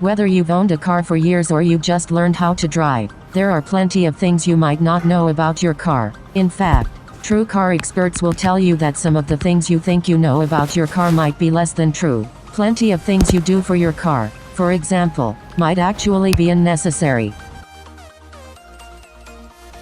Whether you've owned a car for years or you just learned how to drive, there are plenty of things you might not know about your car. In fact, true car experts will tell you that some of the things you think you know about your car might be less than true. Plenty of things you do for your car, for example, might actually be unnecessary.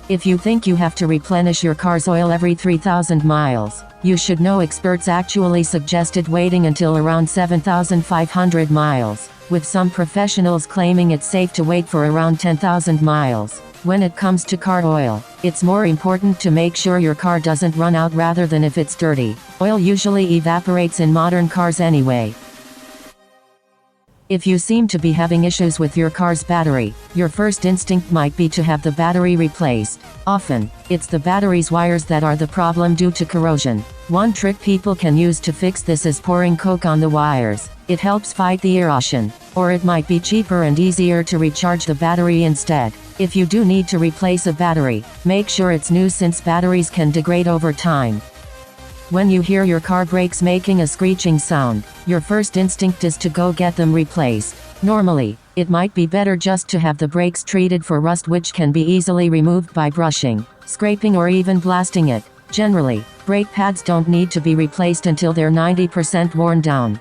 If you think you have to replenish your car's oil every 3,000 miles, you should know experts actually suggested waiting until around 7,500 miles, with some professionals claiming it's safe to wait for around 10,000 miles. When it comes to car oil, it's more important to make sure your car doesn't run out rather than if it's dirty. Oil usually evaporates in modern cars anyway. If you seem to be having issues with your car's battery, your first instinct might be to have the battery replaced. Often, it's the battery's wires that are the problem due to corrosion. One trick people can use to fix this is pouring Coke on the wires. It helps fight the erosion. Or it might be cheaper and easier to recharge the battery instead. If you do need to replace a battery, make sure it's new since batteries can degrade over time. When you hear your car brakes making a screeching sound, your first instinct is to go get them replaced. Normally, it might be better just to have the brakes treated for rust, which can be easily removed by brushing, scraping or even blasting it. Generally, brake pads don't need to be replaced until they're 90% worn down.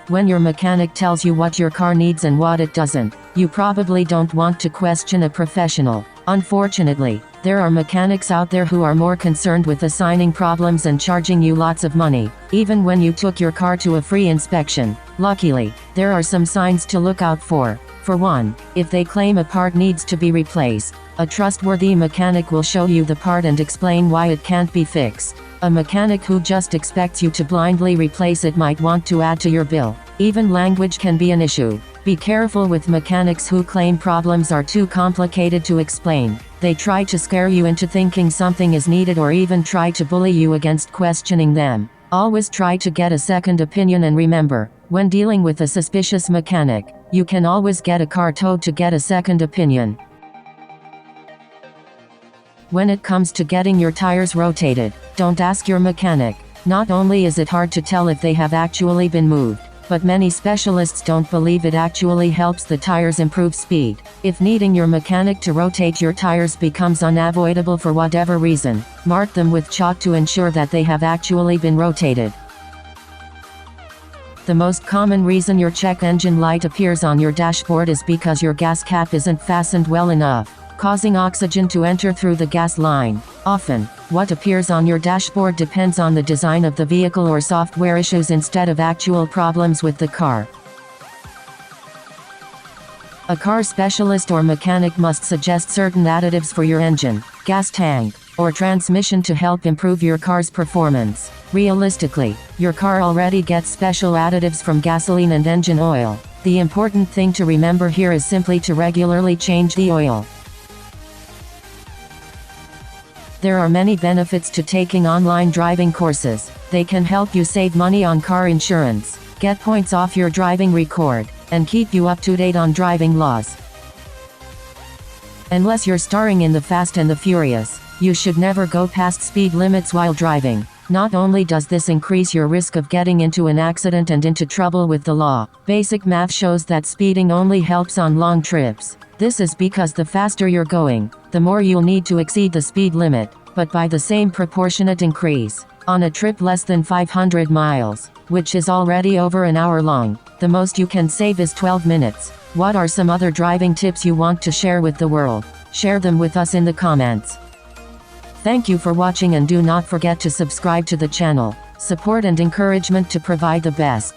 When your mechanic tells you what your car needs and what it doesn't, you probably don't want to question a professional. Unfortunately, there are mechanics out there who are more concerned with assigning problems and charging you lots of money, even when you took your car to a free inspection. Luckily, there are some signs to look out for. For one, if they claim a part needs to be replaced, a trustworthy mechanic will show you the part and explain why it can't be fixed. A mechanic who just expects you to blindly replace it might want to add to your bill. Even language can be an issue. Be careful with mechanics who claim problems are too complicated to explain. They try to scare you into thinking something is needed or even try to bully you against questioning them. Always try to get a second opinion, and remember, when dealing with a suspicious mechanic, you can always get a car towed to get a second opinion. When it comes to getting your tires rotated, don't ask your mechanic. Not only is it hard to tell if they have actually been moved, but many specialists don't believe it actually helps the tires improve speed. If needing your mechanic to rotate your tires becomes unavoidable for whatever reason, mark them with chalk to ensure that they have actually been rotated. The most common reason your check engine light appears on your dashboard is because your gas cap isn't fastened well enough, causing oxygen to enter through the gas line. Often, what appears on your dashboard depends on the design of the vehicle or software issues instead of actual problems with the car. A car specialist or mechanic must suggest certain additives for your engine, gas tank, or transmission to help improve your car's performance. Realistically, your car already gets special additives from gasoline and engine oil. The important thing to remember here is simply to regularly change the oil. There are many benefits to taking online driving courses. They can help you save money on car insurance, get points off your driving record, and keep you up to date on driving laws. Unless you're starring in the Fast and the Furious, you should never go past speed limits while driving. Not only does this increase your risk of getting into an accident and into trouble with the law, basic math shows that speeding only helps on long trips. This is because the faster you're going, the more you'll need to exceed the speed limit, but by the same proportionate increase. On a trip less than 500 miles, which is already over an hour long, the most you can save is 12 minutes. What are some other driving tips you want to share with the world? Share them with us in the comments. Thank you for watching, and do not forget to subscribe to the channel. Support and encouragement to provide the best.